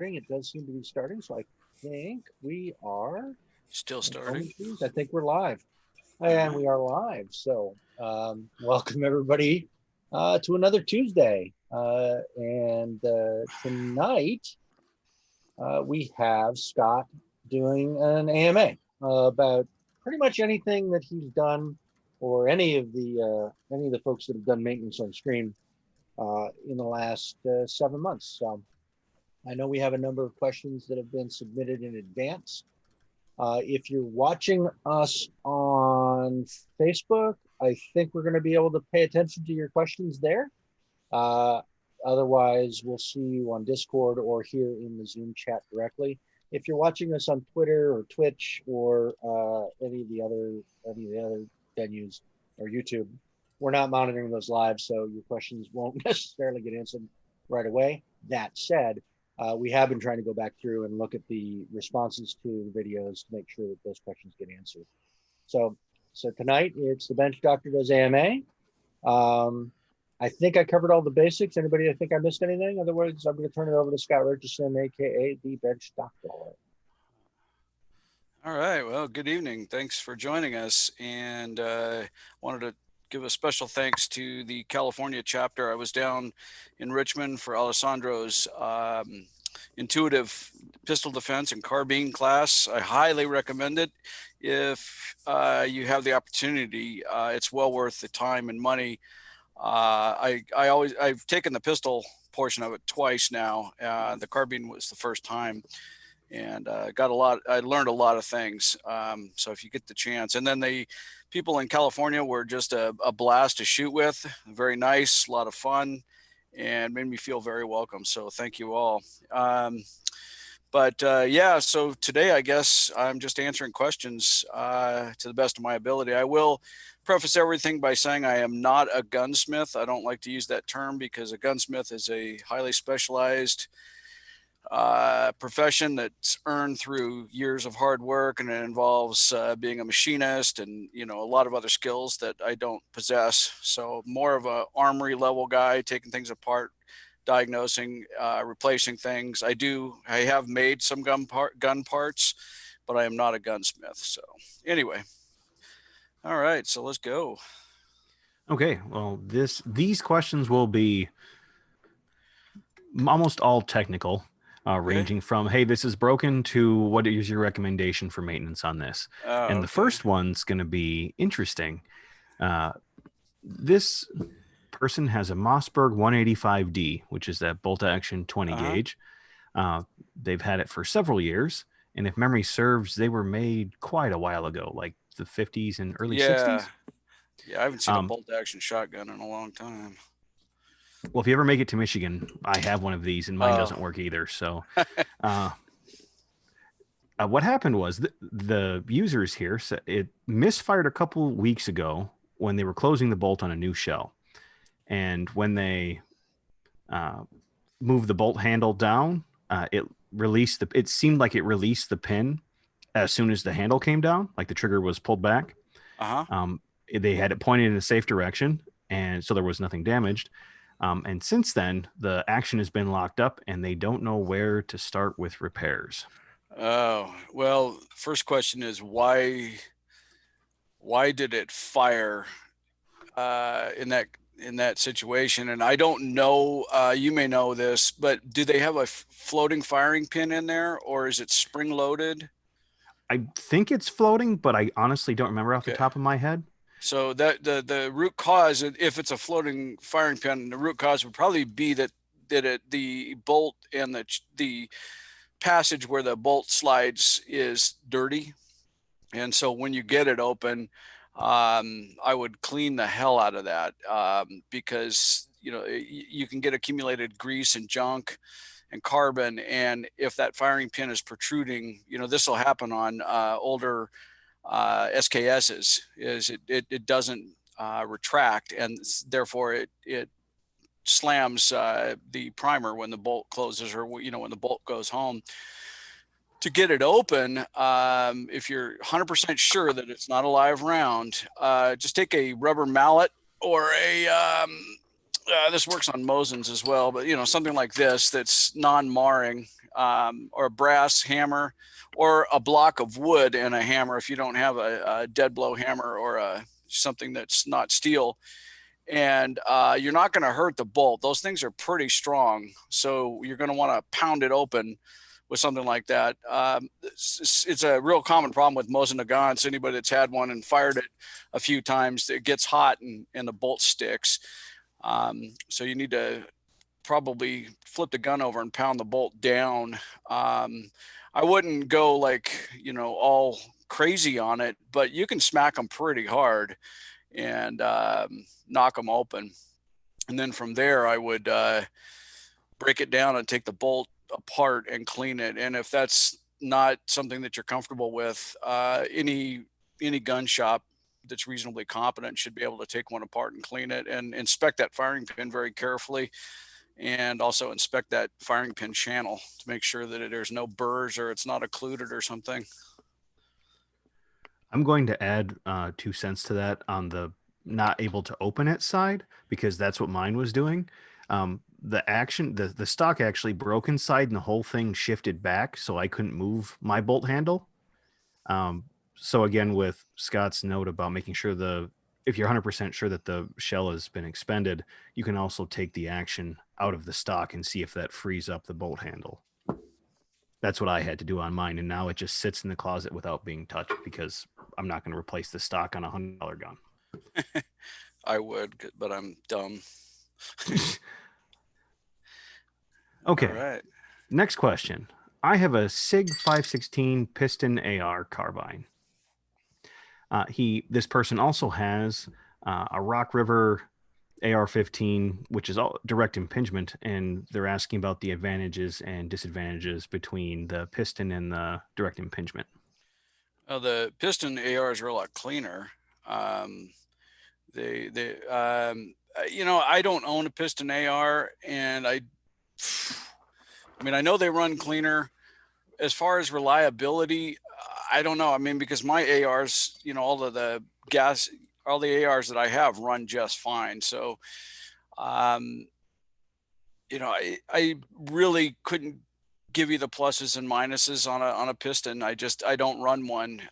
It does seem to be starting, so I think we are Still starting. I think we're live, and right. we are live. So, welcome everybody to another Tuesday. And tonight we have Scott doing an AMA about pretty much anything that he's done, or any of the folks that have done maintenance on stream in the last 7 months. So I know we have a number of questions that have been submitted in advance. If you're watching us on Facebook, I think we're going to be able to pay attention to your questions there. Otherwise, we'll see you on Discord or here in the Zoom chat directly. If you're watching us on Twitter or Twitch or any of the other venues or YouTube, we're not monitoring those live, so your questions won't necessarily get answered right away. That said, we have been trying to go back through and look at the responses to the videos to make sure that those questions get answered. So tonight it's the Bench Doctor Does AMA. I think I covered all the basics. Anybody I think I missed anything? Otherwise, I'm going to turn it over to Scott Richardson, aka the Bench Doctor. All right. Well, good evening. Thanks for joining us. And wanted to give a special thanks to the California chapter. I was down in Richmond for Alessandro's intuitive pistol defense and carbine class. I highly recommend it if you have the opportunity. It's well worth the time and money. I've taken the pistol portion of it twice now. The carbine was the first time, and I learned a lot of things. So if you get the chance, and then the people in California were just a blast to shoot with, very nice, a lot of fun, and made me feel very welcome. So thank you all. Yeah, so today I guess I'm just answering questions to the best of my ability. I will preface everything by saying I am not a gunsmith. I don't like to use that term because a gunsmith is a highly specialized profession that's earned through years of hard work, and it involves being a machinist and a lot of other skills that I don't possess. So more of a armory level guy, taking things apart, diagnosing, replacing things. I have made some gun parts, but I am not a gunsmith. So anyway, all right, so let's go. Okay, well, these questions will be almost all technical, ranging from, hey, this is broken, to what is your recommendation for maintenance on this? And the first one's going to be interesting. This person has a Mossberg 185D, which is that bolt action 20 gauge. They've had it for several years, and if memory serves, they were made quite a while ago, like the 50s and early 60s. Yeah, I haven't seen a bolt action shotgun in a long time. Well, if you ever make it to Michigan, I have one of these, and mine doesn't work either. So what happened was the users here said it misfired a couple weeks ago when they were closing the bolt on a new shell. And when they moved the bolt handle down, it seemed like it released the pin as soon as the handle came down, like the trigger was pulled back. They had it pointed in a safe direction, and so there was nothing damaged. And since then, the action has been locked up, and they don't know where to start with repairs. Oh, well, first question is why did it fire in that situation? And I don't know, you may know this, but do they have a floating firing pin in there, or is it spring loaded? I think it's floating, but I honestly don't remember off the top of my head. So that the root cause, if it's a floating firing pin, the root cause would probably be that the bolt and the passage where the bolt slides is dirty. And so when you get it open, I would clean the hell out of that, because you can get accumulated grease and junk and carbon, and if that firing pin is protruding, this will happen on older SKSs. It doesn't retract, and therefore it slams the primer when the bolt closes, or when the bolt goes home. To get it open, if you're 100% sure that it's not a live round, just take a rubber mallet or this works on Mosins as well, but something like this that's non-marring, or a brass hammer, or a block of wood and a hammer if you don't have a dead blow hammer or something that's not steel. And you're not going to hurt the bolt. Those things are pretty strong, so you're going to want to pound it open with something like that. It's a real common problem with Mosin guns. Anybody that's had one and fired it a few times, it gets hot and the bolt sticks. So you need to probably flip the gun over and pound the bolt down. I wouldn't go like, all crazy on it, but you can smack them pretty hard and knock them open. And then from there, I would break it down and take the bolt apart and clean it. And if that's not something that you're comfortable with, any gun shop that's reasonably competent should be able to take one apart and clean it and inspect that firing pin very carefully, and also inspect that firing pin channel to make sure that there's no burrs or it's not occluded or something. I'm going to add 2 cents to that on the not able to open it side, because that's what mine was doing. The stock actually broke inside and the whole thing shifted back, so I couldn't move my bolt handle. So again, with Scott's note about making sure if you're 100% sure that the shell has been expended, you can also take the action out of the stock and see if that frees up the bolt handle. That's what I had to do on mine, and now it just sits in the closet without being touched because I'm not going to replace the stock on a $100 gun. I would, but I'm dumb. Okay. All right. Next question. I have a SIG 516 piston AR carbine. This person also has a Rock River AR-15, which is all direct impingement, and they're asking about the advantages and disadvantages between the piston and the direct impingement. The piston ARs are a lot cleaner. I don't own a piston AR, and I know they run cleaner. As far as reliability, I don't know. Because my ARs, all the ARs that I have run just fine. So, I really couldn't give you the pluses and minuses on a piston. I don't run one.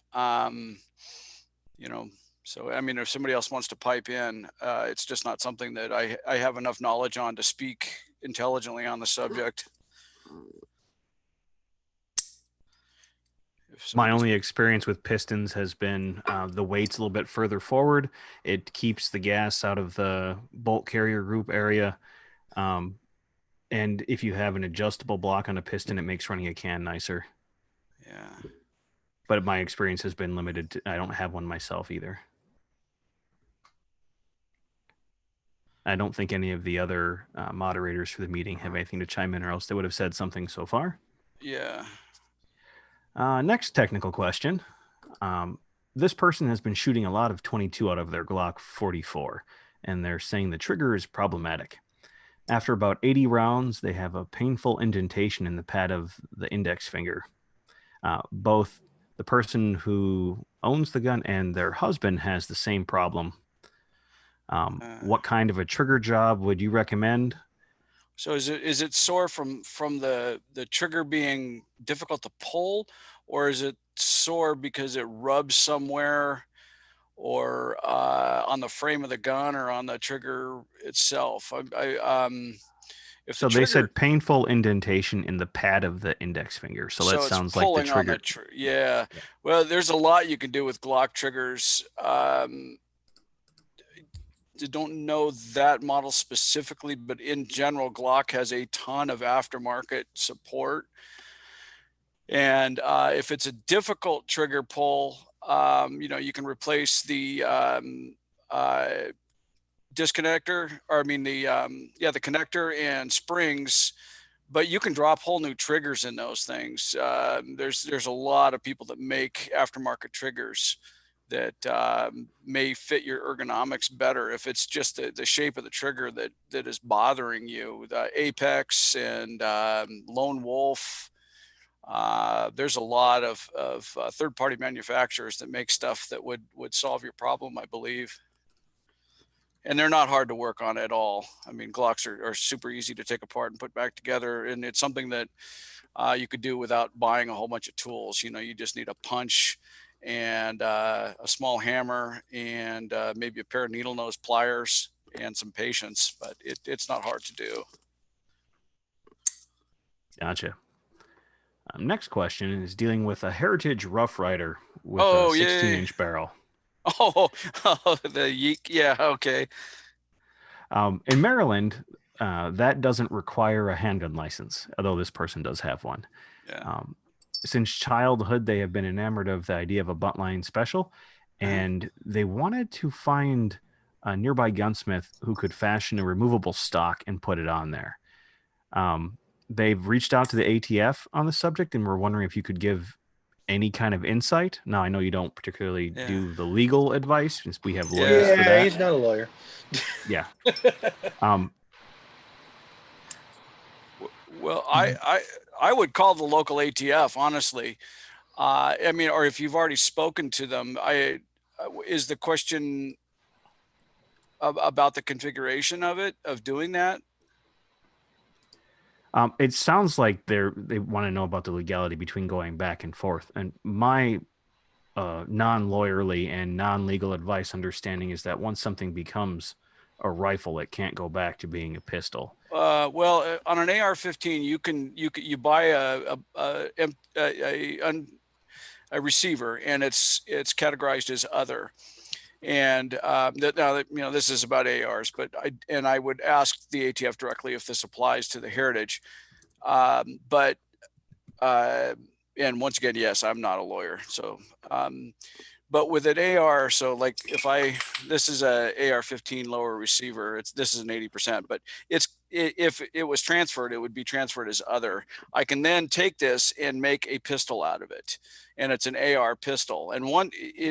So, if somebody else wants to pipe in, it's just not something that I have enough knowledge on to speak intelligently on the subject. My only experience with pistons has been the weight's a little bit further forward. It keeps the gas out of the bolt carrier group area. And if you have an adjustable block on a piston, it makes running a can nicer. Yeah. But my experience has been limited. I don't have one myself either. I don't think any of the other moderators for the meeting have anything to chime in, or else they would have said something so far. Yeah. Next technical question. This person has been shooting a lot of 22 out of their Glock 44, and they're saying the trigger is problematic. After about 80 rounds, they have a painful indentation in the pad of the index finger. Both the person who owns the gun and their husband has the same problem. What kind of a trigger job would you recommend? So is it sore from the trigger being difficult to pull, or is it sore because it rubs somewhere, or on the frame of the gun, or on the trigger itself? They said painful indentation in the pad of the index finger. So that sounds like the trigger. Yeah. Well, there's a lot you can do with Glock triggers. Don't know that model specifically, but in general, Glock has a ton of aftermarket support. And if it's a difficult trigger pull, you can replace the disconnector, or the connector and springs, but you can drop whole new triggers in those things. There's a lot of people that make aftermarket triggers that may fit your ergonomics better. If it's just the shape of the trigger that is bothering you, the Apex and Lone Wolf, there's a lot of third-party manufacturers that make stuff that would solve your problem, I believe. And they're not hard to work on at all. Glocks are super easy to take apart and put back together. And it's something that you could do without buying a whole bunch of tools. You know, you just need a punch and a small hammer and maybe a pair of needle nose pliers and some patience, but it's not hard to do. Gotcha. Next question is dealing with a Heritage Rough Rider with Oh, a 16-inch barrel. Oh, the yeek. Yeah. Okay. In Maryland, that doesn't require a handgun license, although this person does have one. Yeah. Since childhood, they have been enamored of the idea of a buntline special, and they wanted to find a nearby gunsmith who could fashion a removable stock and put it on there. They've reached out to the ATF on the subject, and we're wondering if you could give any kind of insight. Now, I know you don't particularly do the legal advice, since we have lawyers for that. He's not a lawyer. Yeah. Well, I would call the local ATF, honestly. I mean, or if you've already spoken to them, is the question about the configuration of it, of doing that? It sounds like they want to know about the legality between going back and forth. And my non-lawyerly and non-legal advice understanding is that once something becomes a rifle, it can't go back to being a pistol. Well, on an AR-15, you buy a receiver, and it's categorized as other. And now that, you know, this is about ARs, but I would ask the ATF directly if this applies to the Heritage. And once again, yes, I'm not a lawyer. So, but with an AR, so like this is a AR-15 lower receiver. This is an 80%, but if it was transferred, it would be transferred as other. I can then take this and make a pistol out of it, and it's an AR pistol. And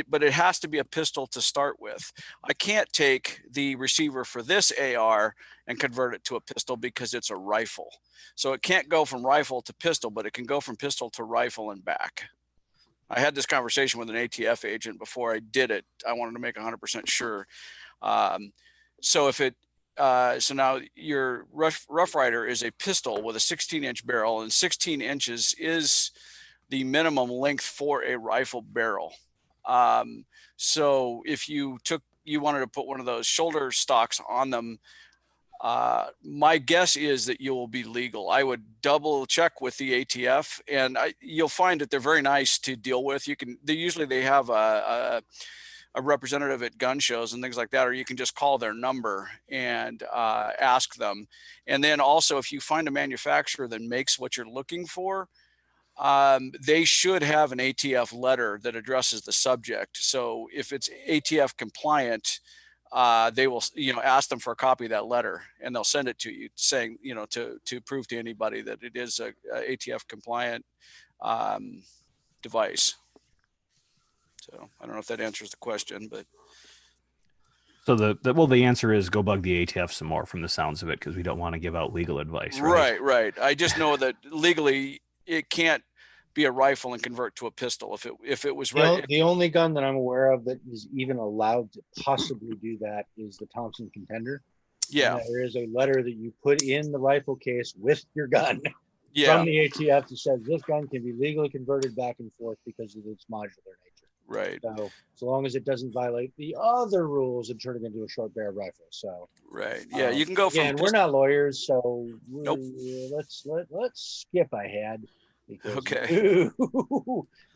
but it has to be a pistol to start with. I can't take the receiver for this AR and convert it to a pistol because it's a rifle. So it can't go from rifle to pistol, but it can go from pistol to rifle and back. I had this conversation with an ATF agent before I did it. I wanted to make 100% sure. So now your Rough Rider is a pistol with a 16-inch barrel, and 16 inches is the minimum length for a rifle barrel. So if you wanted to put one of those shoulder stocks on them, my guess is that you will be legal. I would double check with the ATF, and you'll find that they're very nice to deal with. They have a representative at gun shows and things like that, or you can just call their number and ask them. And then also, if you find a manufacturer that makes what you're looking for, they should have an ATF letter that addresses the subject. So if it's ATF compliant, they will, ask them for a copy of that letter, and they'll send it to you, saying, to prove to anybody that it is a ATF compliant device. So I don't know if that answers the question, but. So the answer is go bug the ATF some more, from the sounds of it, because we don't want to give out legal advice. Right. Right. I just know that legally it can't be a rifle and convert to a pistol. If it was right. The only gun that I'm aware of that is even allowed to possibly do that is the Thompson Contender. Yeah. There is a letter that you put in the rifle case with your gun from the ATF that says this gun can be legally converted back and forth because of its modular nature. Right. So long as it doesn't violate the other rules and turn it into a short barrel rifle. So. Right. Yeah. You can go from. And we're not lawyers, so nope. Let's skip ahead. Because, okay.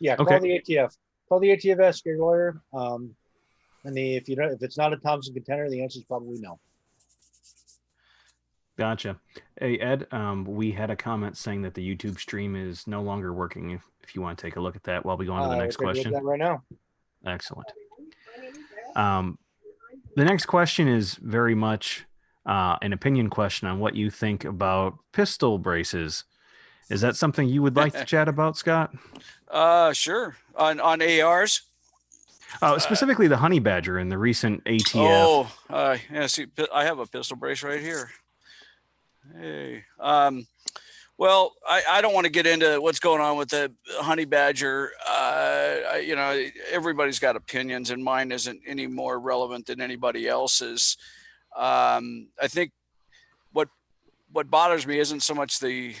Yeah. Call the ATF. Call the ATF. Ask your lawyer. If it's not a Thompson Contender, the answer is probably no. Gotcha. Hey, Ed, we had a comment saying that the YouTube stream is no longer working. If you want to take a look at that while we go on to the next question. Look at that right now. Excellent. The next question is very much an opinion question on what you think about pistol braces. Is that something you would like to chat about, Scott? Sure. On ARs? Specifically the Honey Badger and the recent ATF. Oh, yeah. See, I have a pistol brace right here. Hey. Well, I don't want to get into what's going on with the Honey Badger. Everybody's got opinions, and mine isn't any more relevant than anybody else's. I think what bothers me isn't so much the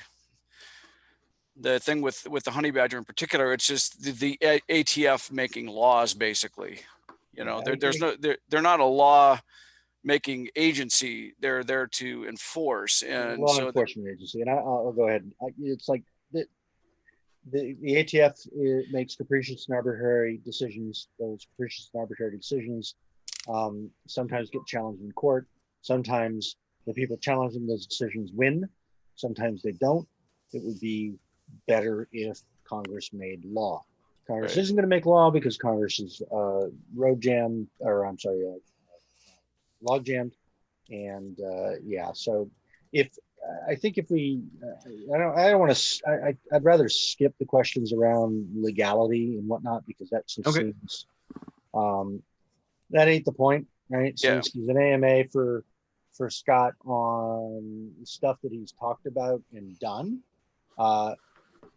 the thing with the honey badger in particular, it's just the ATF making laws, basically. You know, they're not a law making agency. They're there to enforce. And law so enforcement agency. And I'll go ahead. It's like the ATF makes capricious and arbitrary decisions. Those capricious and arbitrary decisions sometimes get challenged in court. Sometimes the people challenging those decisions win. Sometimes they don't. It would be better if Congress made law. Congress isn't going to make law because Congress is log jammed. And so I think if we, I'd rather skip the questions around legality and whatnot, because that just seems, that ain't the point, right? So he's an AMA for Scott on stuff that he's talked about and done.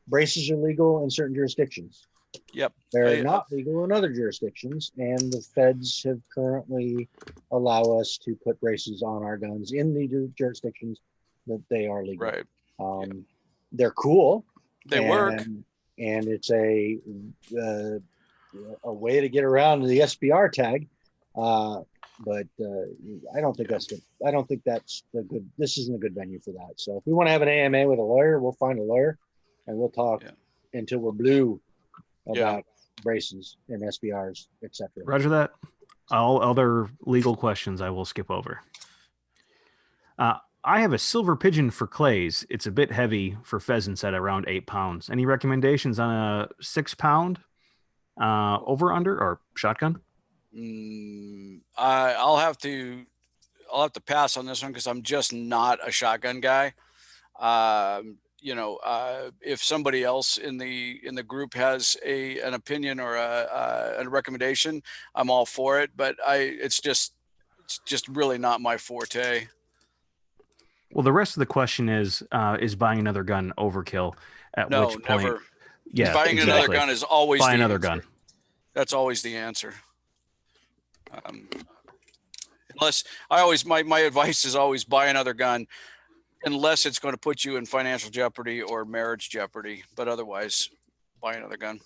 Braces are legal in certain jurisdictions. Yep. They're not legal in other jurisdictions, and the feds have currently allow us to put braces on our guns in the jurisdictions that they are legal. Right. They're cool. They work. And it's a way to get around the SPR tag. But I don't think that's the good. This isn't a good venue for that. So if we want to have an AMA with a lawyer, we'll find a lawyer and we'll talk until we're blue about braces and SPRs, etc. Roger that. All other legal questions I will skip over. I have a silver pigeon for clays. It's a bit heavy for pheasants at around 8 pounds. Any recommendations on a 6 pound over under or shotgun? I'll have to pass on this one because I'm just not a shotgun guy. If somebody else in the group has an opinion or a recommendation, I'm all for it. But it's just really not my forte. Well, the rest of the question is buying another gun overkill? At which point, never. Yeah, buying another gun is always buy the another answer. gun. That's always the answer. Unless my advice is always buy another gun, unless it's going to put you in financial jeopardy or marriage jeopardy. But otherwise, buy another gun.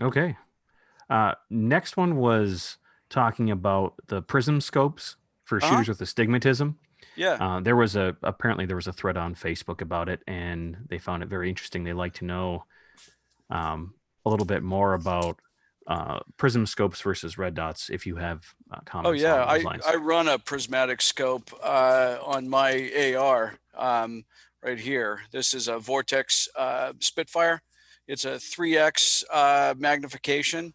Okay. Next one was talking about the Prism Scopes for shooters with astigmatism. Yeah. Apparently there was a thread on Facebook about it, and they found it very interesting. They like to know a little bit more about Prism Scopes versus red dots, if you have comments along those lines. I run a prismatic scope on my AR right here. This is a Vortex Spitfire. It's a 3x magnification,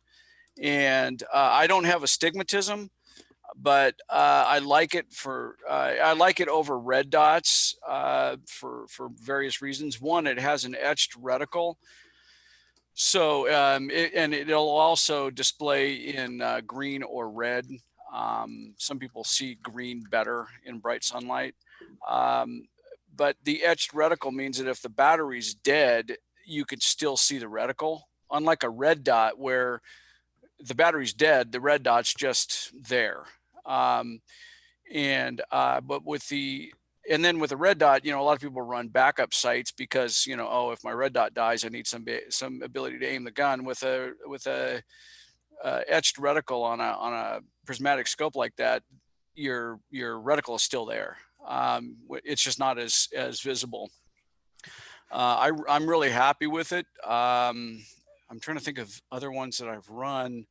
and I don't have astigmatism, but I like it over red dots for various reasons. One, it has an etched reticle. So, it'll also display in green or red. Some people see green better in bright sunlight. But the etched reticle means that if the battery's dead, you could still see the reticle. Unlike a red dot where the battery's dead, the red dot's just there. And then with a red dot, a lot of people run backup sights because, if my red dot dies, I need some ability to aim the gun. With a etched reticle on a prismatic scope like that, your reticle is still there. It's just not as visible. I'm really happy with it. I'm trying to think of other ones that I've run.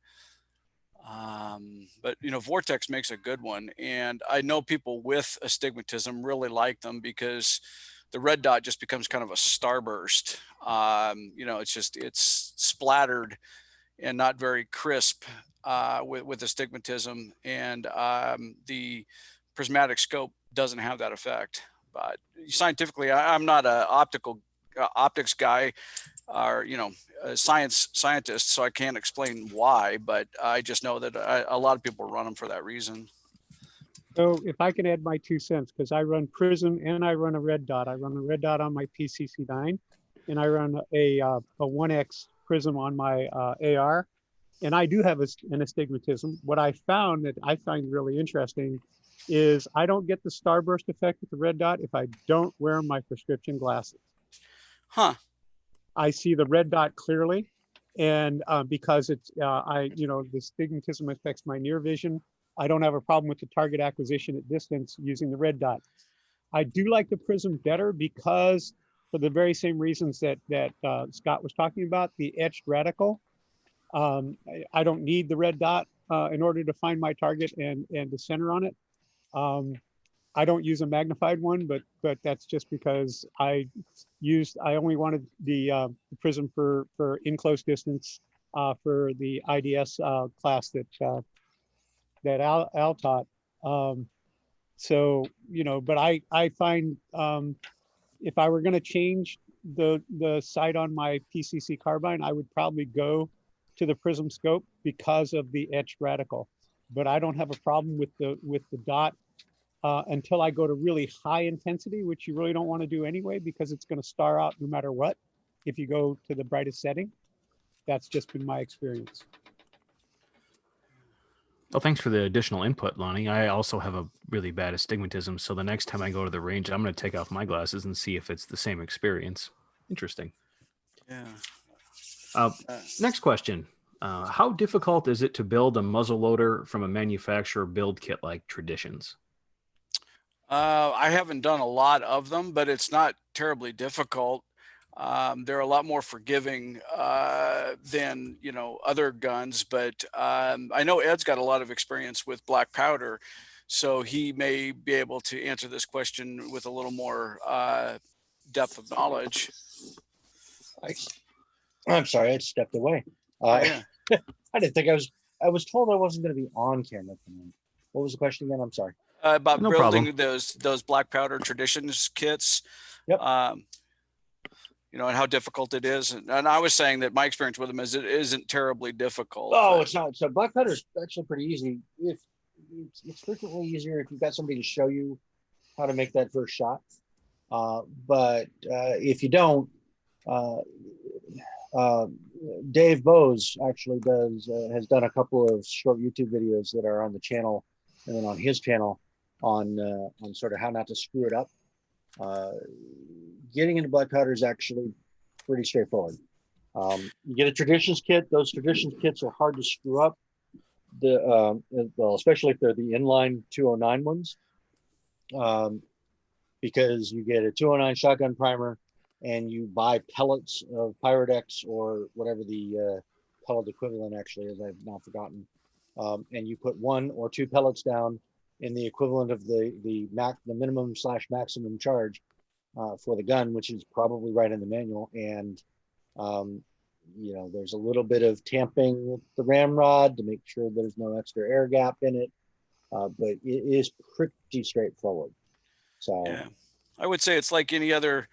But Vortex makes a good one, and I know people with astigmatism really like them because the red dot just becomes kind of a starburst. It's splattered and not very crisp with astigmatism, and the prismatic scope doesn't have that effect. But scientifically, I'm not an optics guy or a scientist, so I can't explain why, but I just know that a lot of people run them for that reason. So if I can add my 2 cents, because I run Prism and I run a red dot. I run a red dot on my PCC9, and I run a 1X Prism on my AR, and I do have an astigmatism. What I found that I find really interesting is I don't get the starburst effect with the red dot if I don't wear my prescription glasses. Huh. I see the red dot clearly. And because it's, the stigmatism affects my near vision, I don't have a problem with the target acquisition at distance using the red dot. I do like the Prism better because for the very same reasons that Scott was talking about, the etched reticle. I don't need the red dot in order to find my target and to center on it. I don't use a magnified one, but that's just because I only wanted the Prism for in close distance for the IDS class that Al taught. So, but I find if I were going to change the sight on my PCC carbine, I would probably go to the Prism scope because of the etched reticle. But I don't have a problem with the dot until I go to really high intensity, which you really don't want to do anyway, because it's going to star out no matter what. If you go to the brightest setting, that's just been my experience. Well, thanks for the additional input, Lonnie. I also have a really bad astigmatism, so the next time I go to the range, I'm going to take off my glasses and see if it's the same experience. Interesting. Yeah. Next question. How difficult is it to build a muzzle loader from a manufacturer build kit like Traditions? I haven't done a lot of them, but it's not terribly difficult. They're a lot more forgiving than other guns, but I know Ed's got a lot of experience with black powder, so he may be able to answer this question with a little more depth of knowledge. I'm sorry, I stepped away. Yeah. I didn't think I was told I wasn't going to be on camera tonight. What was the question again? I'm sorry. About No building problem. those black powder Traditions kits. Yep. And how difficult it is. And I was saying that my experience with them is it isn't terribly difficult. Oh, it's not. So black powder is actually pretty easy. If it's frequently easier if you've got somebody to show you how to make that first shot. But if you don't, Dave Bose actually has done a couple of short YouTube videos that are on the channel and then on his channel on sort of how not to screw it up. Getting into black powder is actually pretty straightforward. You get a Traditions kit. Those Traditions kits are hard to screw up. Especially if they're the inline 209 ones, because you get a 209 shotgun primer and you buy pellets of Pyrodex or whatever the pellet equivalent actually is. I've now forgotten. And you put 1 or 2 pellets down in the equivalent of the minimum/maximum charge for the gun, which is probably right in the manual. And there's a little bit of tamping with the ramrod to make sure there's no extra air gap in it, but it is pretty straightforward. So yeah, I would say it's like any other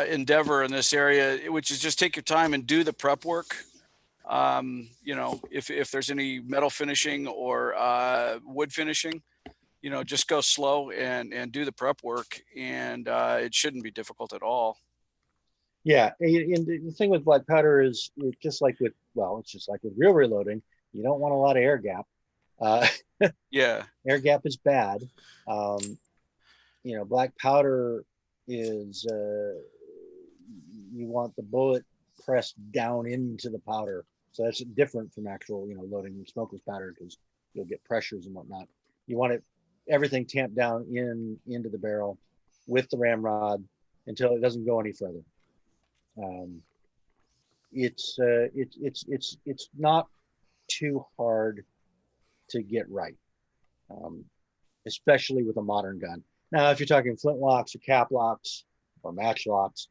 endeavor in this area, which is just take your time and do the prep work. If there's any metal finishing or wood finishing, just go slow and do the prep work, and it shouldn't be difficult at all. Yeah, and the thing with black powder is it's just like with real reloading. You don't want a lot of air gap. Yeah, air gap is bad. Black powder is you want the bullet pressed down into the powder. So that's different from actual, loading smokeless powder, because you'll get pressures and whatnot. You want everything tamped down into the barrel with the ramrod until it doesn't go any further. It's not too hard to get right, especially with a modern gun. Now, if you're talking flintlocks or cap locks or matchlocks,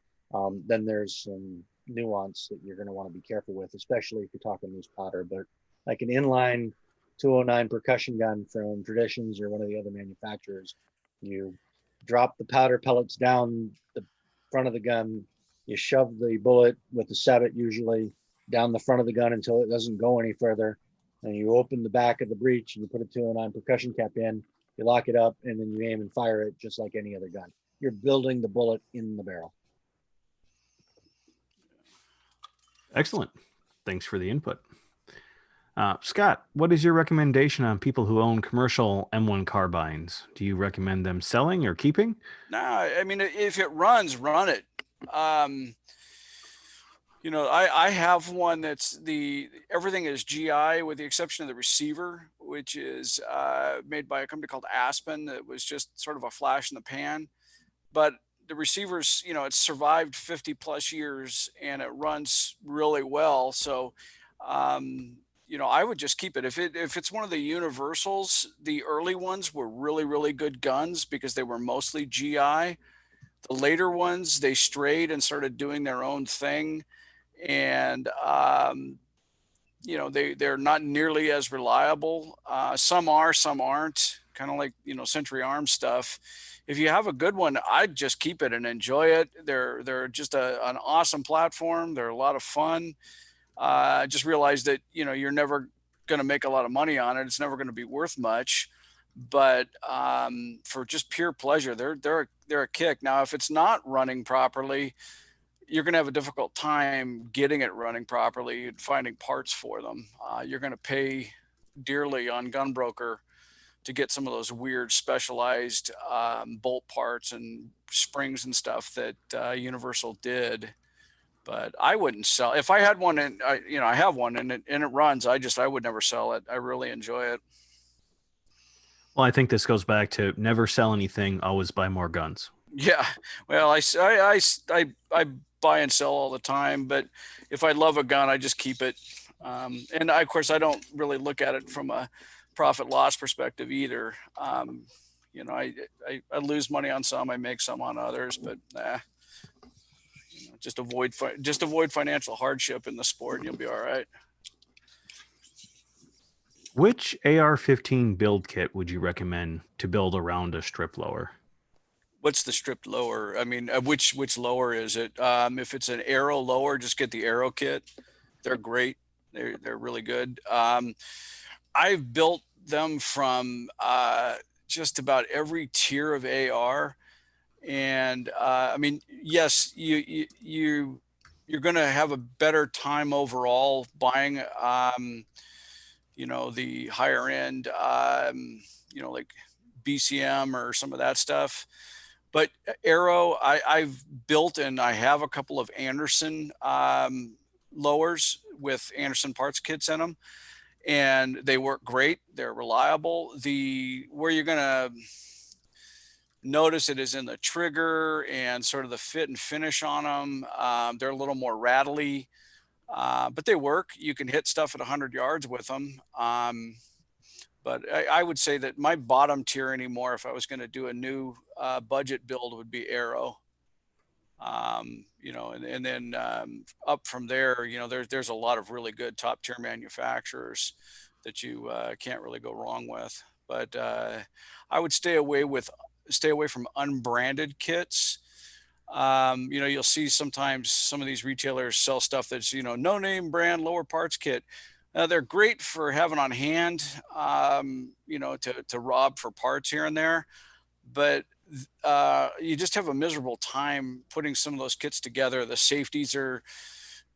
then there's some nuance that you're going to want to be careful with, especially if you're talking loose powder. But like an inline 209 percussion gun from Traditions or one of the other manufacturers, you drop the powder pellets down the front of the gun, you shove the bullet with the sabot usually down the front of the gun until it doesn't go any further, and you open the back of the breech and you put a 209 percussion cap in, you lock it up, and then you aim and fire it just like any other gun. You're building the bullet in the barrel. Excellent. Thanks for the input. Scott, what is your recommendation on people who own commercial M1 carbines? Do you recommend them selling or keeping? Nah, I mean, if it runs, run it. I have one that's everything is GI with the exception of the receiver, which is made by a company called Aspen. That was just sort of a flash in the pan, but the receivers, it's survived 50 plus years and it runs really well. So, I would just keep it. If it's one of the universals, the early ones were really, really good guns because they were mostly GI. The later ones, they strayed and started doing their own thing. And, they're not nearly as reliable. Some are, some aren't, kind of like, Century Arms stuff. If you have a good one, I'd just keep it and enjoy it. They're just an awesome platform. They're a lot of fun. I just realized that, you're never going to make a lot of money on it. It's never going to be worth much, but for just pure pleasure, they're a kick. Now, if it's not running properly, you're going to have a difficult time getting it running properly and finding parts for them. You're going to pay dearly on Gunbroker to get some of those weird specialized bolt parts and springs and stuff that Universal did. But I wouldn't sell. If I had one and I have one and it runs, I would never sell it. I really enjoy it. Well, I think this goes back to never sell anything, always buy more guns. Yeah. Well, I buy and sell all the time, but if I love a gun, I just keep it. And of course, I don't really look at it from a profit loss perspective either. I lose money on some, I make some on others, but just avoid financial hardship in the sport and you'll be all right. Which AR-15 build kit would you recommend to build around a strip lower? What's the strip lower? I mean, which lower is it? If it's an arrow lower, just get the arrow kit. They're great. They're really good. I've built them from just about every tier of AR, and I mean, yes, you're going to have a better time overall buying, the higher end, like BCM or some of that stuff. But arrow, I've built and I have a couple of Anderson lowers with Anderson parts kits in them, and they work great. They're reliable. Where you're gonna notice it is in the trigger and sort of the fit and finish on them. They're a little more rattly, but they work. You can hit stuff at 100 yards with them. But I would say that my bottom tier anymore, if I was going to do a new budget build, would be arrow. And then up from there, there's a lot of really good top tier manufacturers that you can't really go wrong with. But I would stay away from unbranded kits. You'll see sometimes some of these retailers sell stuff that's, no name brand lower parts kit. They're great for having on hand, to rob for parts here and there, but you just have a miserable time putting some of those kits together. The safeties are,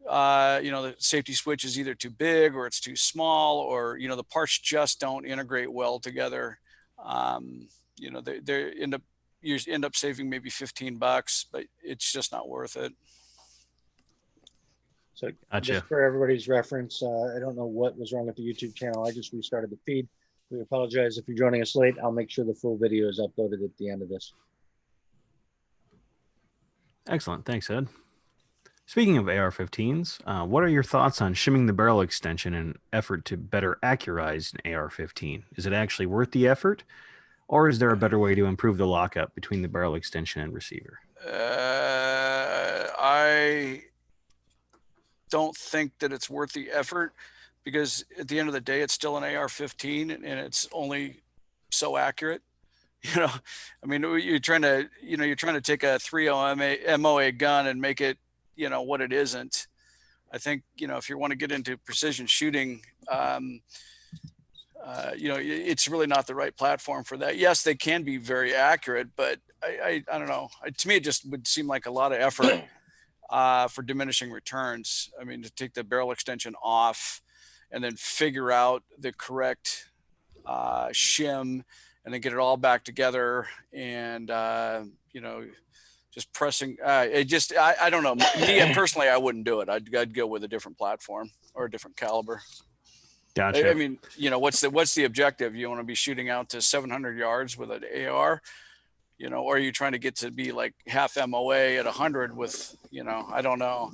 the safety switch is either too big or it's too small, or, the parts just don't integrate well together. You end up saving maybe $15, but it's just not worth it. So Gotcha. Just for everybody's reference, I don't know what was wrong with the YouTube channel. I just restarted the feed. We apologize if you're joining us late. I'll make sure the full video is uploaded at the end of this. Excellent. Thanks, Ed. Speaking of AR-15s, what are your thoughts on shimming the barrel extension in an effort to better accurize an AR-15? Is it actually worth the effort, or is there a better way to improve the lockup between the barrel extension and receiver? I don't think that it's worth the effort, because at the end of the day, it's still an AR-15 and it's only so accurate. I mean, you're trying to take a 3.0 MOA gun and make it, what it isn't. I think, if you want to get into precision shooting, it's really not the right platform for that. Yes, they can be very accurate, but I don't know. To me, it just would seem like a lot of effort for diminishing returns. I mean, to take the barrel extension off and then figure out the correct shim and then get it all back together and, just pressing. I don't know. Me personally, I wouldn't do it. I'd go with a different platform or a different caliber. Gotcha. I mean, what's the objective? You want to be shooting out to 700 yards with an AR, or are you trying to get to be like half MOA at 100 with, I don't know.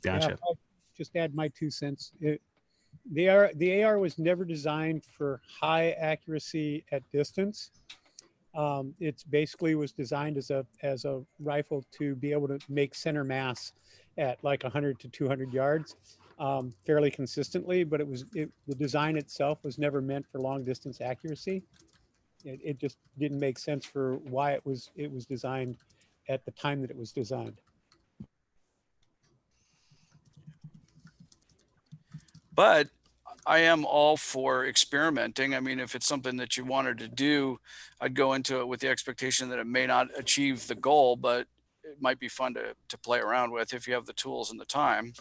Gotcha. Yeah, I'll just add my 2 cents. The AR was never designed for high accuracy at distance. It's basically was designed as a rifle to be able to make center mass at like 100 to 200 yards fairly consistently, but the design itself was never meant for long distance accuracy. It just didn't make sense for why it was designed at the time that it was designed. But I am all for experimenting. I mean, if it's something that you wanted to do, I'd go into it with the expectation that it may not achieve the goal, but it might be fun to play around with if you have the tools and the time.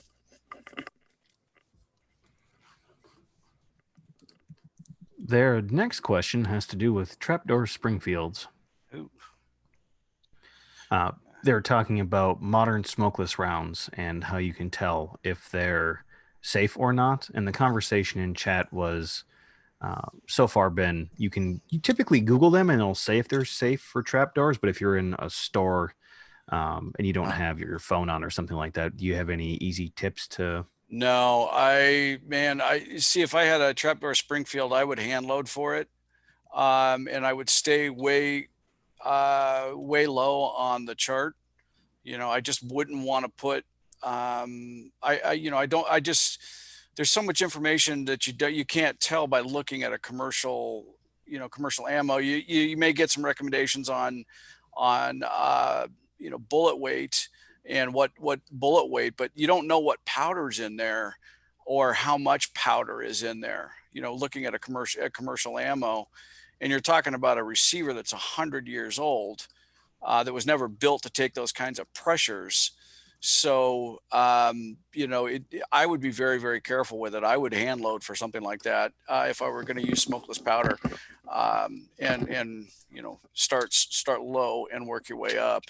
Their next question has to do with trapdoor Springfields. Ooh. They're talking about modern smokeless rounds and how you can tell if they're safe or not. And the conversation in chat was so far been you typically Google them and it'll say if they're safe for trapdoors. But if you're in a store and you don't have your phone on or something like that, do you have any easy tips to? No, I see. If I had a trapdoor Springfield, I would hand load for it, and I would stay way low on the chart. I just wouldn't want to put. There's so much information that you can't tell by looking at a commercial ammo. You may get some recommendations on bullet weight and what bullet weight, but you don't know what powder's in there or how much powder is in there, looking at a commercial ammo. And you're talking about a receiver that's 100 years old, that was never built to take those kinds of pressures. So, I would be very, very careful with it. I would hand load for something like that if I were going to use smokeless powder, and start low and work your way up.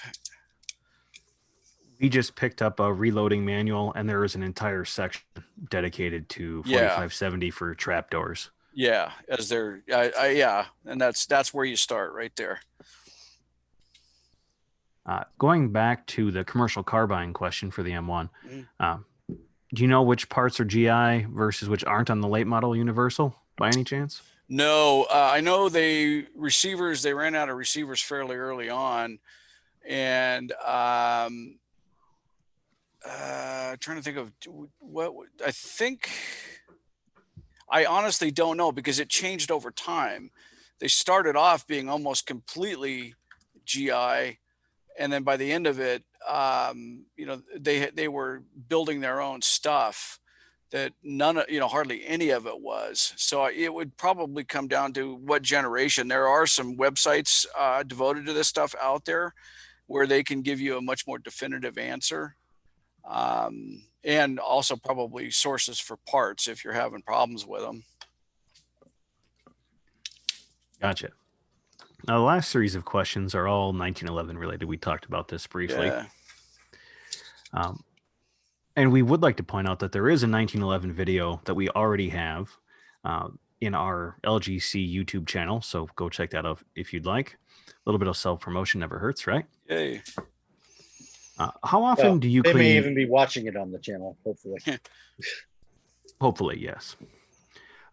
We just picked up a reloading manual, and there is an entire section dedicated to 4570 for trapdoors. Yeah, as they're, and that's where you start right there. Going back to the commercial carbine question for the M1, do you know which parts are GI versus which aren't on the late model Universal by any chance? No, I know they ran out of receivers fairly early on, and trying to think of what I think. I honestly don't know because it changed over time. They started off being almost completely GI, and then by the end of it, they were building their own stuff that hardly any of it was. So it would probably come down to what generation. There are some websites devoted to this stuff out there where they can give you a much more definitive answer. And also probably sources for parts if you're having problems with them. Gotcha. Now, the last series of questions are all 1911 related. We talked about this briefly. Yeah. And we would like to point out that there is a 1911 video that we already have in our LGC YouTube channel. So go check that out if you'd like. A little bit of self-promotion never hurts, right? Yay. How often do you They clean? may even be watching it on the channel, hopefully. Hopefully, yes.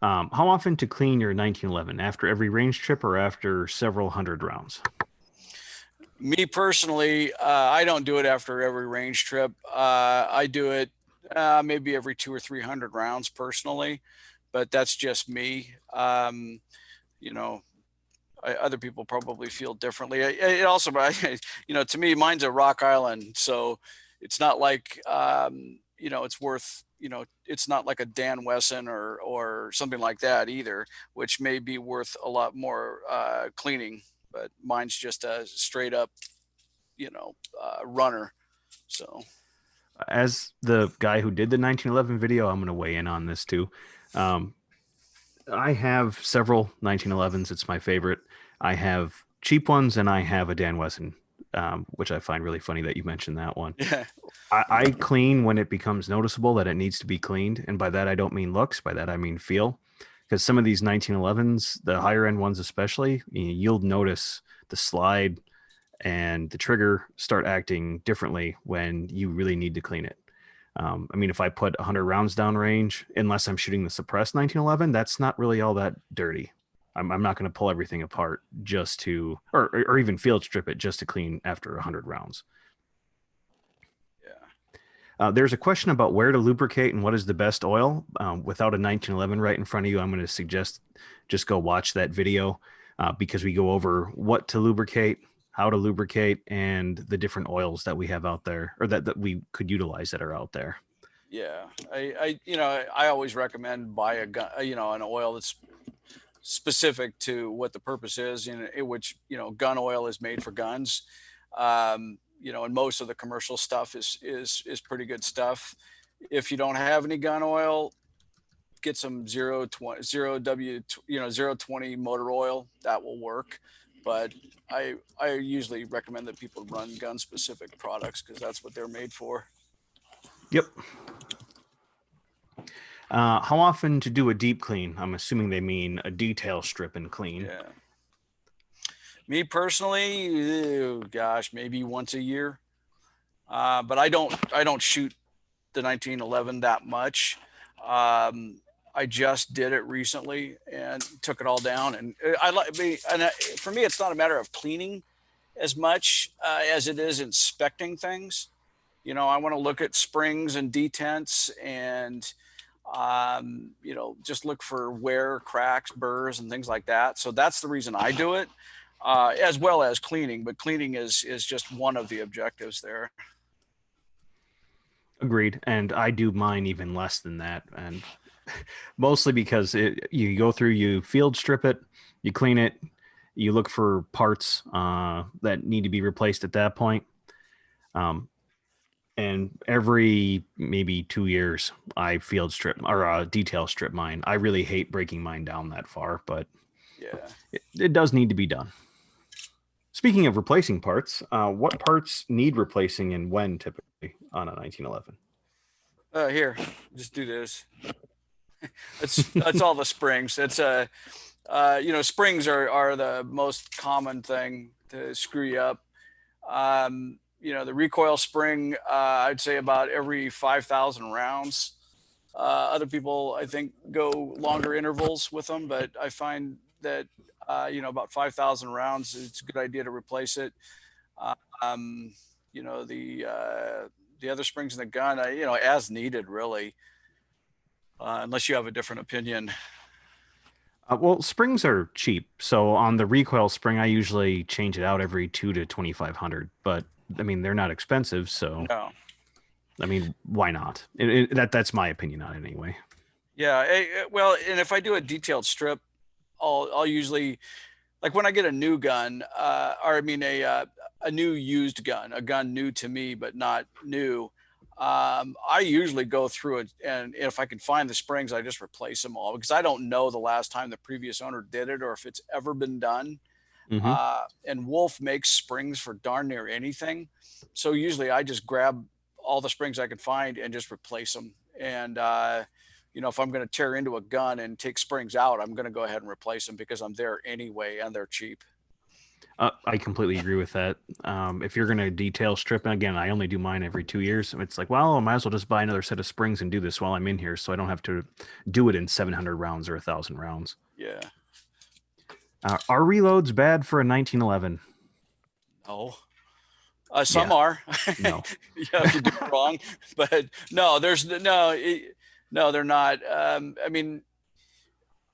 How often to clean your 1911? After every range trip or after several hundred rounds? Me personally, I don't do it after every range trip. I do it maybe every 200 or 300 rounds personally, but that's just me. Other people probably feel differently. It also, to me, mine's a rock island. So it's not like, it's worth, it's not like a Dan Wesson or something like that either, which may be worth a lot more cleaning, but mine's just a straight up, runner. So as the guy who did the 1911 video, I'm going to weigh in on this too. I have several 1911s. It's my favorite. I have cheap ones, and I have a Dan Wesson, which I find really funny that you mentioned that one. Yeah. I clean when it becomes noticeable that it needs to be cleaned. And by that, I don't mean looks. By that, I mean feel. Because some of these 1911s, the higher end ones especially, you'll notice the slide and the trigger start acting differently when you really need to clean it. I mean, if I put 100 rounds down range, unless I'm shooting the suppressed 1911, that's not really all that dirty. I'm not going to pull everything apart just to, or even field strip it just to clean after 100 rounds. Yeah. There's a question about where to lubricate and what is the best oil. Without a 1911 right in front of you, I'm going to suggest just go watch that video because we go over what to lubricate, how to lubricate, and the different oils that we have out there, or that we could utilize that are out there. Yeah, I always recommend buy a gun, an oil that's specific to what the purpose is, which gun oil is made for guns. And most of the commercial stuff is pretty good stuff. If you don't have any gun oil, get some 020 motor oil. That will work. But I usually recommend that people run gun specific products because that's what they're made for. Yep. How often to do a deep clean? I'm assuming they mean a detail strip and clean. Yeah. Me personally, gosh, maybe once a year. But I don't shoot the 1911 that much. I just did it recently and took it all down. And for me, it's not a matter of cleaning as much as it is inspecting things. I want to look at springs and detents and, just look for wear, cracks, burrs, and things like that. So that's the reason I do it, as well as cleaning. But cleaning is just one of the objectives there. Agreed. And I do mine even less than that. And mostly because you go through, you field strip it, you clean it, you look for parts that need to be replaced at that point. And every maybe 2 years, I field strip or detail strip mine. I really hate breaking mine down that far, but yeah, it does need to be done. Speaking of replacing parts, what parts need replacing and when typically on a 1911? Here, just do this. That's all the springs. It's springs are the most common thing to screw you up. The recoil spring, I'd say about every 5,000 rounds. Other people, I think, go longer intervals with them, but I find that, about 5,000 rounds, it's a good idea to replace it. The other springs in the gun, as needed, really, unless you have a different opinion. Well, springs are cheap. So on the recoil spring, I usually change it out every 2 to 2,500, but I mean, they're not expensive. So, No. I mean, why not? That's my opinion on it anyway. Yeah. Well, and if I do a detailed strip, I'll usually, like when I get a new gun, a new used gun, a gun new to me, but not new. I usually go through it, and if I can find the springs, I just replace them all because I don't know the last time the previous owner did it or if it's ever been done. Mm-hmm. And Wolf makes springs for darn near anything. So usually I just grab all the springs I can find and just replace them. And, if I'm going to tear into a gun and take springs out, I'm going to go ahead and replace them because I'm there anyway and they're cheap. I completely agree with that. If you're going to detail strip, and again, I only do mine every 2 years. It's like, well, I might as well just buy another set of springs and do this while I'm in here so I don't have to do it in 700 rounds or 1,000 rounds. Yeah. Are reloads bad for a 1911? No. Some are. No. You have to do it wrong. But no, they're not.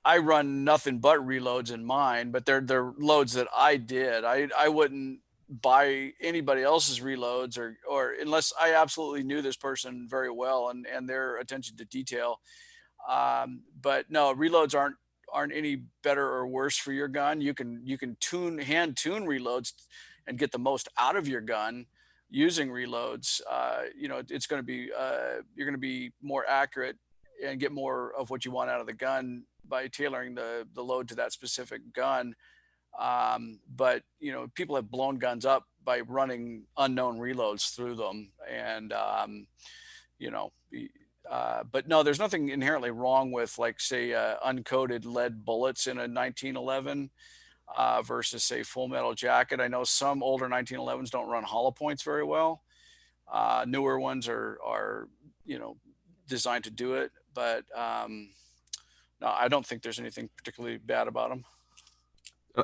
I run nothing but reloads in mine, but they're loads that I did. I wouldn't buy anybody else's reloads or unless I absolutely knew this person very well and their attention to detail. But no, reloads aren't any better or worse for your gun. You can hand tune reloads and get the most out of your gun using reloads. It's going to be you're going to be more accurate and get more of what you want out of the gun by tailoring the load to that specific gun. But people have blown guns up by running unknown reloads through them, and but no, there's nothing inherently wrong with, like, say, uncoated lead bullets in a 1911 versus, say, full metal jacket. I know some older 1911s don't run hollow points very well. Newer ones are designed to do it, but no, I don't think there's anything particularly bad about them.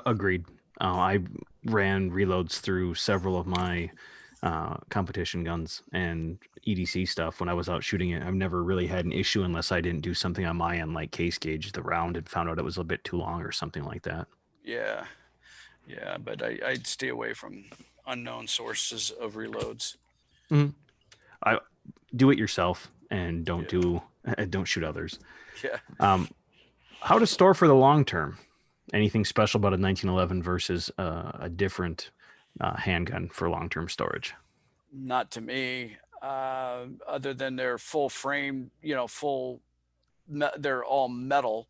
Agreed. I ran reloads through several of my competition guns and EDC stuff when I was out shooting it. I've never really had an issue unless I didn't do something on my end, like case gauge the round and found out it was a bit too long or something like that. Yeah, but I'd stay away from unknown sources of reloads. I do it yourself and don't shoot others. Yeah. How to store for the long term? Anything special about a 1911 versus a different handgun for long-term storage? Not to me, other than they're full frame, they're all metal.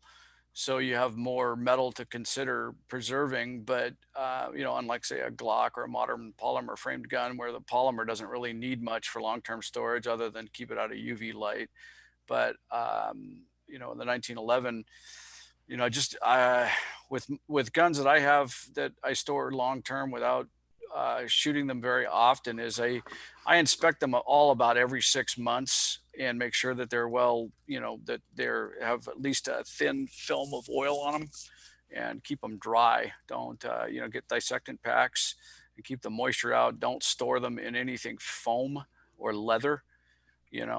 So you have more metal to consider preserving, but unlike, say, a Glock or a modern polymer framed gun, where the polymer doesn't really need much for long-term storage other than keep it out of UV light. But in the 1911, just with guns that I have that I store long-term without shooting them very often, is I inspect them all about every 6 months and make sure that they're that they're have at least a thin film of oil on them, and keep them dry. Don't get dissectant packs and keep the moisture out. Don't store them in anything foam or leather.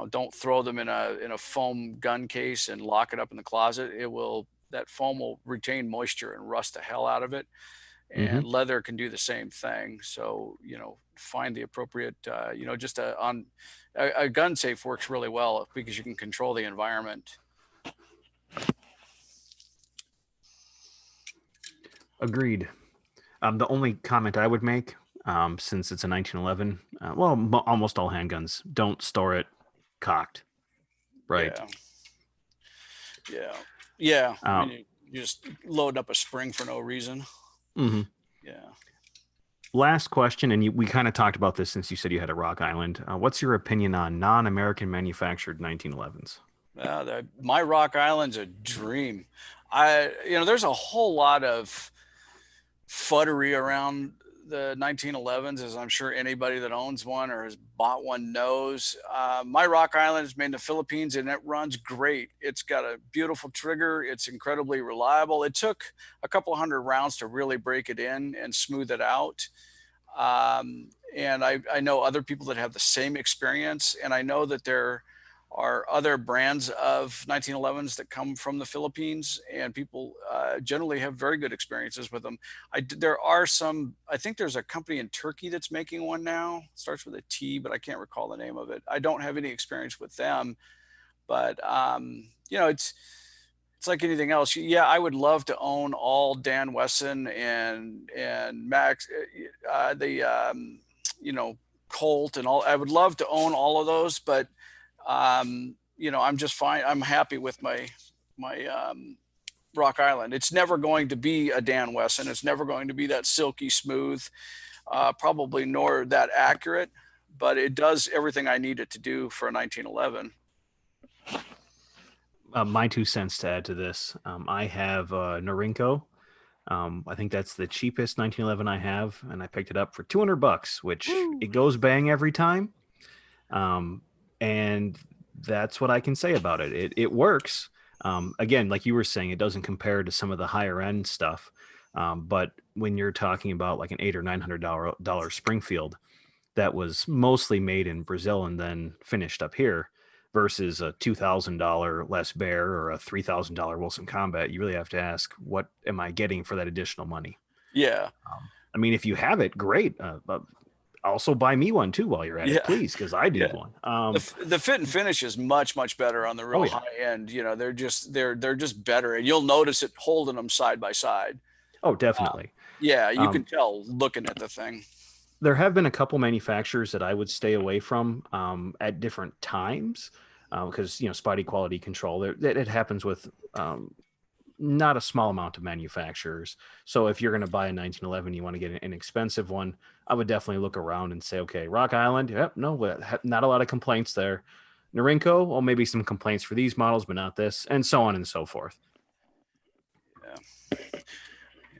Don't throw them in a foam gun case and lock it up in the closet. That foam will retain moisture and rust the hell out of it. And leather can do the same thing. So, find the appropriate, just a gun safe works really well because you can control the environment. Agreed. The only comment I would make, since it's a 1911, almost all handguns don't store it cocked, right? Yeah. I mean, you just load up a spring for no reason. Yeah. Last question, and we kind of talked about this since you said you had a Rock Island. What's your opinion on non-American manufactured 1911s? My Rock Island's a dream. There's a whole lot of fuddery around the 1911s, as I'm sure anybody that owns one or has bought one knows. My Rock Island is made in the Philippines, and it runs great. It's got a beautiful trigger. It's incredibly reliable. It took a couple hundred rounds to really break it in and smooth it out. And I know other people that have the same experience, and I know that there are other brands of 1911s that come from the Philippines, and people generally have very good experiences with them. I think there's a company in Turkey that's making one now. It starts with a T, but I can't recall the name of it. I don't have any experience with them, but it's like anything else. Yeah, I would love to own all Dan Wesson and Max, Colt and all. I would love to own all of those, but I'm just fine. I'm happy with my Rock Island. It's never going to be a Dan Wesson. It's never going to be that silky smooth, probably nor that accurate, but it does everything I need it to do for a 1911. My 2 cents to add to this. I have Norinco. I think that's the cheapest 1911 I have, and I picked it up for $200, which it goes bang every time. And that's what I can say about it. It works. Again, like you were saying, it doesn't compare to some of the higher end stuff. But when you're talking about like an $800 or $900 Springfield that was mostly made in Brazil and then finished up here, versus a $2,000 Les Bear or a $3,000 Wilson Combat, you really have to ask, what am I getting for that additional money? Yeah. I mean, if you have it, great. But also buy me one too while you're at it, please, because I need one. The fit and finish is much better on the real high end. They're just better, and you'll notice it holding them side by side. Oh, definitely. You can tell looking at the thing. There have been a couple manufacturers that I would stay away from at different times because Spotty quality control. It happens with not a small amount of manufacturers. So if you're going to buy a 1911, you want to get an inexpensive one, I would definitely look around and say, okay, Rock Island, yep, no, not a lot of complaints there. Norinco, well, maybe some complaints for these models, but not this, and so on and so forth. Yeah.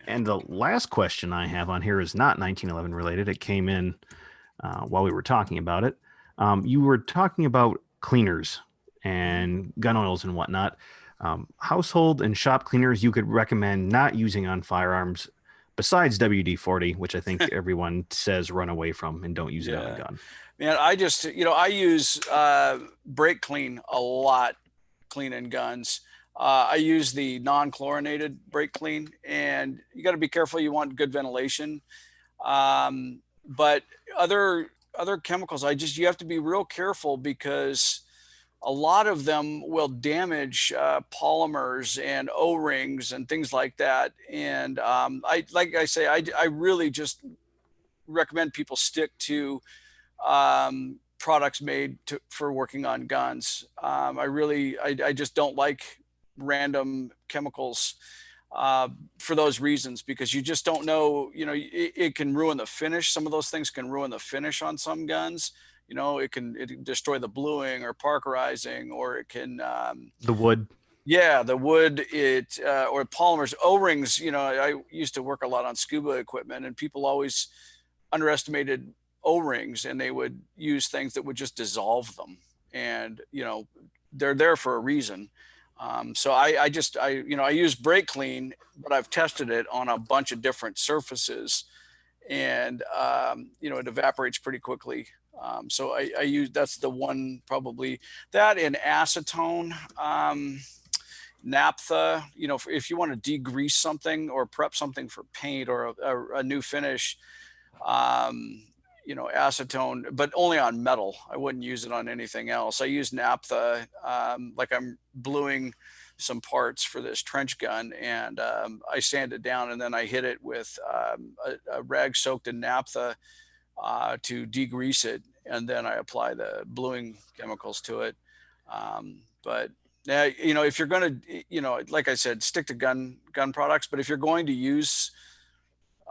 And the last question I have on here is not 1911 related. It came in while we were talking about it. You were talking about cleaners and gun oils and whatnot. Household and shop cleaners you could recommend not using on firearms besides WD-40, which I think everyone says run away from and don't use it on a gun. Man, I just, I use brake clean a lot, cleaning guns. I use the non-chlorinated brake clean, and you got to be careful. You want good ventilation. But other chemicals, you have to be real careful because a lot of them will damage polymers and O-rings and things like that. And I really just recommend people stick to products made for working on guns. I just don't like random chemicals for those reasons, because you just don't know, it can ruin the finish. Some of those things can ruin the finish on some guns. It can destroy the bluing or parkerizing, or it can the wood. Yeah, the wood, or polymers, O-rings. I used to work a lot on scuba equipment, and people always underestimated O-rings, and they would use things that would just dissolve them. And they're there for a reason. So I use brake clean, but I've tested it on a bunch of different surfaces, and it evaporates pretty quickly. So I use, that's the one, probably that, and acetone, naphtha. If you want to degrease something or prep something for paint or a new finish, acetone, but only on metal. I wouldn't use it on anything else. I use naphtha, like I'm bluing some parts for this trench gun, and I sand it down, and then I hit it with a rag soaked in naphtha to degrease it, and then I apply the bluing chemicals to it. But yeah, if you're going to, like I said, stick to gun products. But if you're going to use,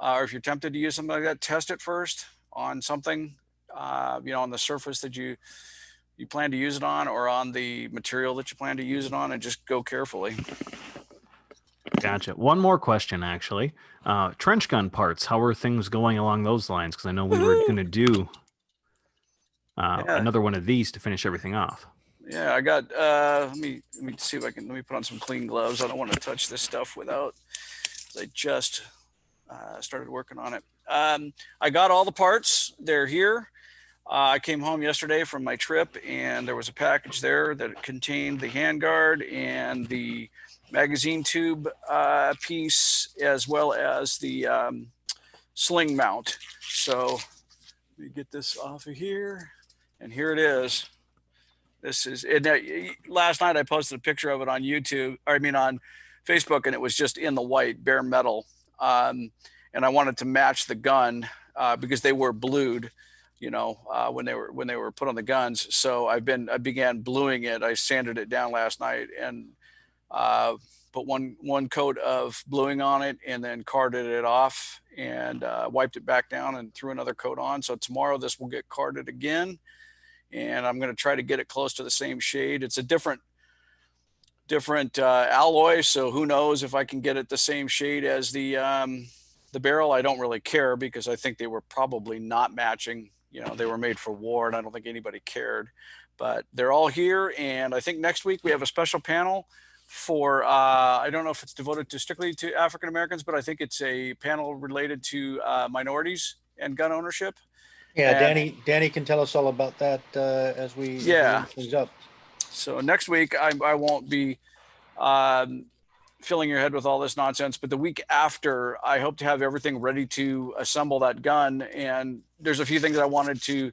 or if you're tempted to use something like that, test it first on something, on the surface that you plan to use it on, or on the material that you plan to use it on, and just go carefully. Gotcha. One more question, actually. Trench gun parts, how are things going along those lines? Because I know we were going to do another one of these to finish everything off. Yeah, I got, let me see if let me put on some clean gloves. I don't want to touch this stuff without, I just started working on it. I got all the parts. They're here. I came home yesterday from my trip, and there was a package there that contained the handguard and the magazine tube piece, as well as the sling mount. So let me get this off of here, and here it is. This is it. Last night I posted a picture of it on on Facebook, and it was just in the white bare metal. And I wanted to match the gun because they were blued, when they were put on the guns. So I began bluing it. I sanded it down last night and put one coat of bluing on it, and then carded it off, and wiped it back down and threw another coat on. So tomorrow this will get carded again, and I'm going to try to get it close to the same shade. It's a different alloy, so who knows if I can get it the same shade as the barrel. I don't really care, because I think they were probably not matching. They were made for war, and I don't think anybody cared. But they're all here, and I think next week we have a special panel for I don't know if it's devoted strictly to African Americans, but I think it's a panel related to minorities and gun ownership. Yeah, and Danny can tell us all about that as we wrap things up. So next week I won't be filling your head with all this nonsense, but the week after, I hope to have everything ready to assemble that gun. And there's a few things I wanted to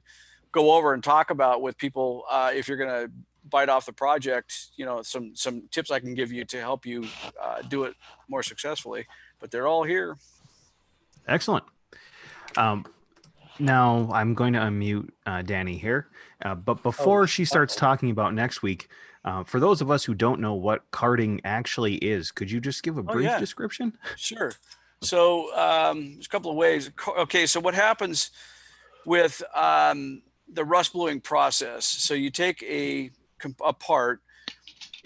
go over and talk about with people. If you're going to bite off the project, some tips I can give you to help you do it more successfully, but they're all here. Excellent. Now I'm going to unmute Danny here, but before she starts talking about next week, for those of us who don't know what carding actually is, could you just give a brief yeah. description? Sure. So there's a couple of ways. Okay, so what happens with the rust bluing process? So you take a part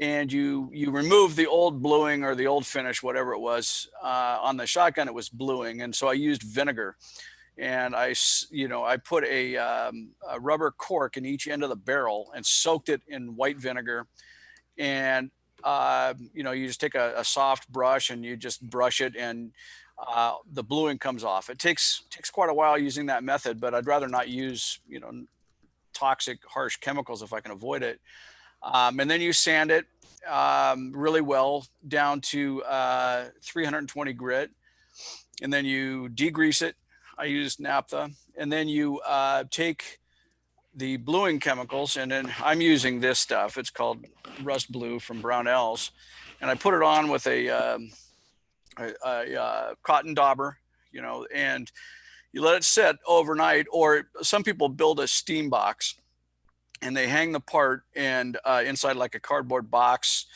and you remove the old bluing or the old finish, whatever it was. On the shotgun, it was bluing, and so I used vinegar. And I put a rubber cork in each end of the barrel and soaked it in white vinegar. And you just take a soft brush and you just brush it, and the bluing comes off. It takes quite a while using that method, but I'd rather not use toxic, harsh chemicals if I can avoid it. And then you sand it really well down to 320 grit, and then you degrease it. I use naphtha, and then you take the bluing chemicals, and then I'm using this stuff. It's called Rust Blue from Brownells, and I put it on with a cotton dauber, and you let it set overnight. Or some people build a steam box, and they hang the part and inside like a cardboard box,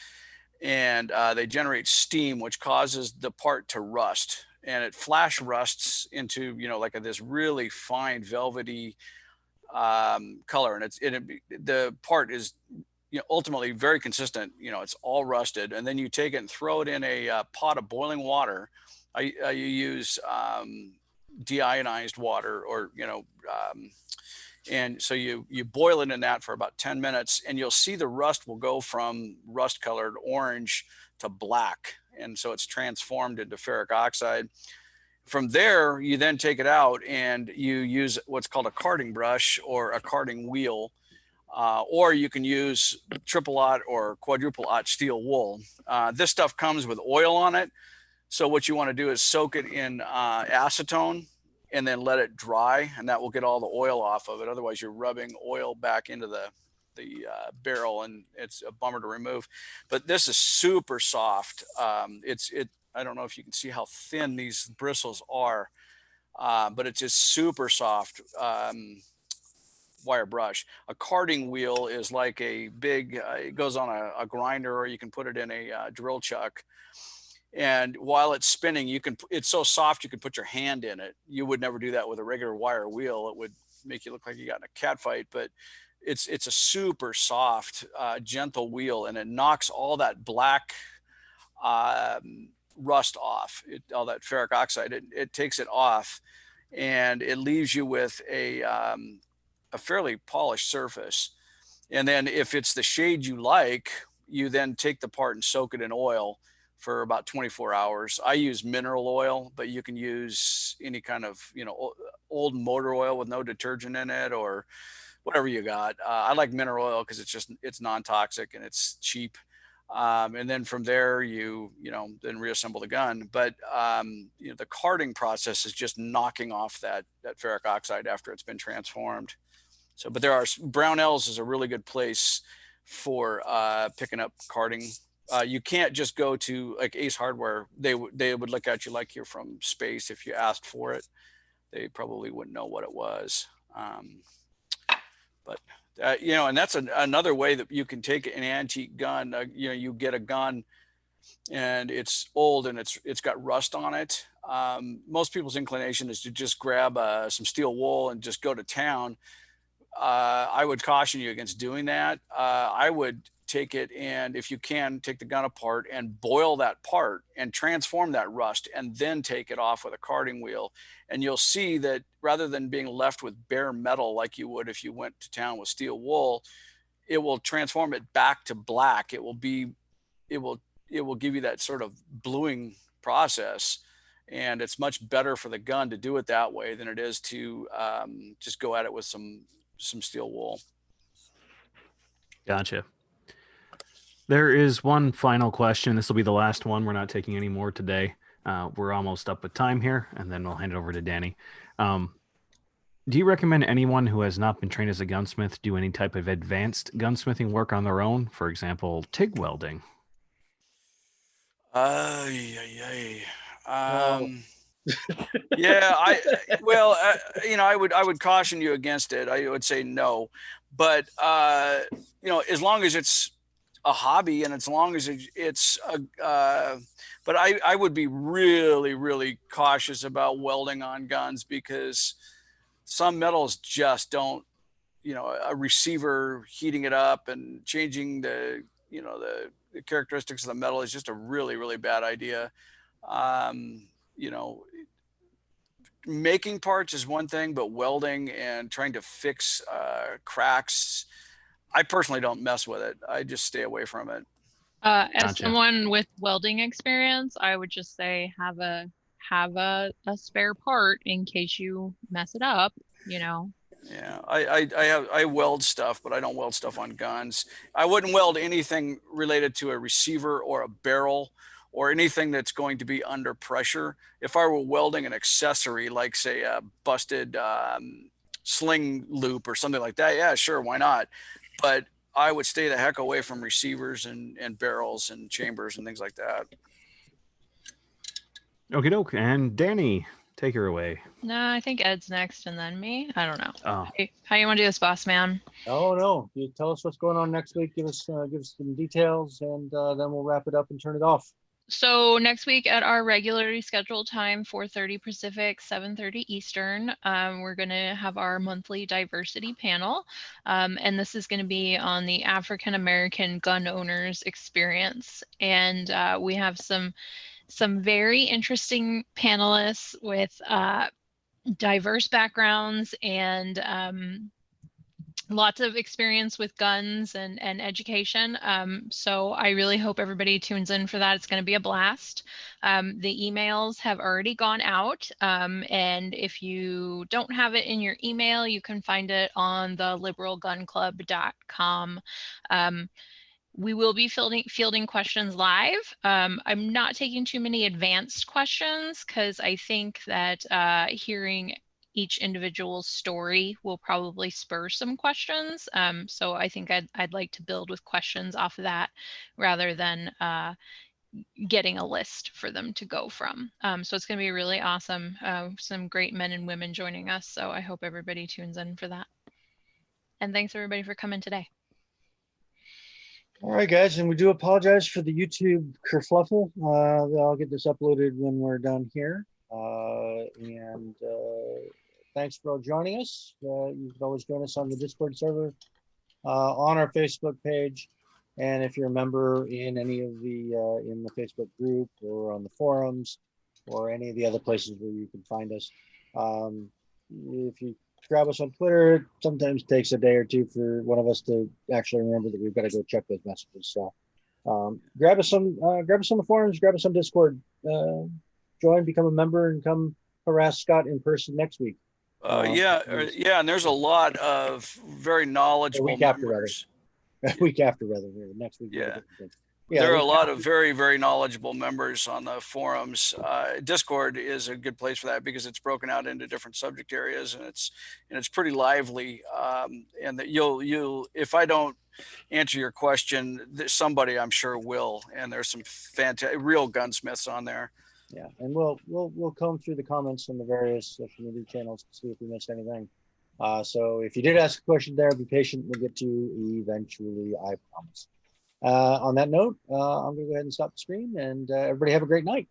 and they generate steam, which causes the part to rust, and it flash rusts into like this really fine velvety color, and the part is ultimately very consistent. It's all rusted, and then you take it and throw it in a pot of boiling water. You use deionized water, or and so you boil it in that for about 10 minutes, and you'll see the rust will go from rust colored orange to black, and so it's transformed into ferric oxide. From there, you then take it out and you use what's called a carding brush or a carding wheel, or you can use triple aught or quadruple aught steel wool. This stuff comes with oil on it. So what you want to do is soak it in acetone and then let it dry, and that will get all the oil off of it. Otherwise, you're rubbing oil back into the barrel, and it's a bummer to remove. But this is super soft. I don't know if you can see how thin these bristles are, but it's just super soft wire brush. A carding wheel is like a big, it goes on a grinder, or you can put it in a drill chuck. And while it's spinning, it's so soft you can put your hand in it. You would never do that with a regular wire wheel. It would make you look like you got in a cat fight, but it's a super soft, gentle wheel, and it knocks all that black rust off, all that ferric oxide. It takes it off, and it leaves you with a fairly polished surface. And then if it's the shade you like, you then take the part and soak it in oil for about 24 hours. I use mineral oil, but you can use any kind of old motor oil with no detergent in it, or whatever you got. I like mineral oil because it's non-toxic and it's cheap. And then from there, then reassemble the gun. But the carding process is just knocking off that ferric oxide after it's been transformed. So, but Brownells is a really good place for picking up carding. You can't just go to like Ace Hardware. They would look at you like you're from space if you asked for it. They probably wouldn't know what it was. But and that's another way that you can take an antique gun. You get a gun and it's old and it's got rust on it. Most people's inclination is to just grab some steel wool and just go to town. I would caution you against doing that. I would take it, and if you can, take the gun apart and boil that part and transform that rust, and then take it off with a carding wheel. And you'll see that rather than being left with bare metal like you would if you went to town with steel wool, it will transform it back to black. It will give you that sort of bluing process. And it's much better for the gun to do it that way than it is to just go at it with some steel wool. Gotcha. There is one final question. This will be the last one. We're not taking any more today. We're almost up with time here, and then we'll hand it over to Danny. Do you recommend anyone who has not been trained as a gunsmith do any type of advanced gunsmithing work on their own? For example, TIG welding? Well, Yeah, well, I would caution you against it. I would say no, but as long as it's a hobby and as long as it's a, but I would be really, really cautious about welding on guns because some metals just don't, a receiver heating it up and changing the characteristics of the metal is just a really, really bad idea. Um, you know, Making parts is one thing, but welding and trying to fix cracks, I personally don't mess with it. I just stay away from it. As Gotcha. someone with welding experience, I would just say have a spare part in case you mess it up, Yeah, I weld stuff, but I don't weld stuff on guns. I wouldn't weld anything related to a receiver or a barrel or anything that's going to be under pressure. If I were welding an accessory, like say a busted sling loop or something like that, yeah, sure, why not? But I would stay the heck away from receivers and barrels and chambers and things like that. Okie doke. And Danny, take her away. No, I think Ed's next and then me. I don't know. Oh, How you want to do this, boss man? Oh no! You tell us what's going on next week. Give us some details, and then we'll wrap it up and turn it off. So next week at our regularly scheduled time, 4:30 Pacific, 7:30 Eastern, we're going to have our monthly diversity panel. And this is going to be on the African American gun owners experience. And we have some very interesting panelists with diverse backgrounds and lots of experience with guns and education. So I really hope everybody tunes in for that. It's going to be a blast. The emails have already gone out. And if you don't have it in your email, you can find it on the liberalgunclub.com. We will be fielding questions live. I'm not taking too many advanced questions because I think that hearing each individual's story will probably spur some questions. So I think I'd like to build with questions off of that rather than getting a list for them to go from. So it's going to be really awesome. Some great men and women joining us. So I hope everybody tunes in for that. And thanks everybody for coming today. All right, guys, and we do apologize for the YouTube kerfluffle. I'll get this uploaded when we're done here. And thanks for joining us. You can always join us on the Discord server, on our Facebook page, and if you're a member in any of the in the Facebook group or on the forums or any of the other places where you can find us. If you grab us on Twitter, it sometimes takes a day or two for one of us to actually remember that we've got to go check those messages. So grab us on the forums, grab us on Discord, join, become a member, and come harass Scott in person next week. Yeah, and there's a lot of very knowledgeable members. Week after, rather, next week. Yeah. There are a lot of very, very knowledgeable members on the forums. Discord is a good place for that because it's broken out into different subject areas and it's pretty lively. And that you'll if I don't answer your question, somebody I'm sure will. And there's some fantastic real gunsmiths on there. Yeah, and we'll comb through the comments on the various social media channels to see if we missed anything. So if you did ask a question there, be patient. We'll get to you eventually, I promise. On that note, I'm going to go ahead and stop the stream, and everybody have a great night.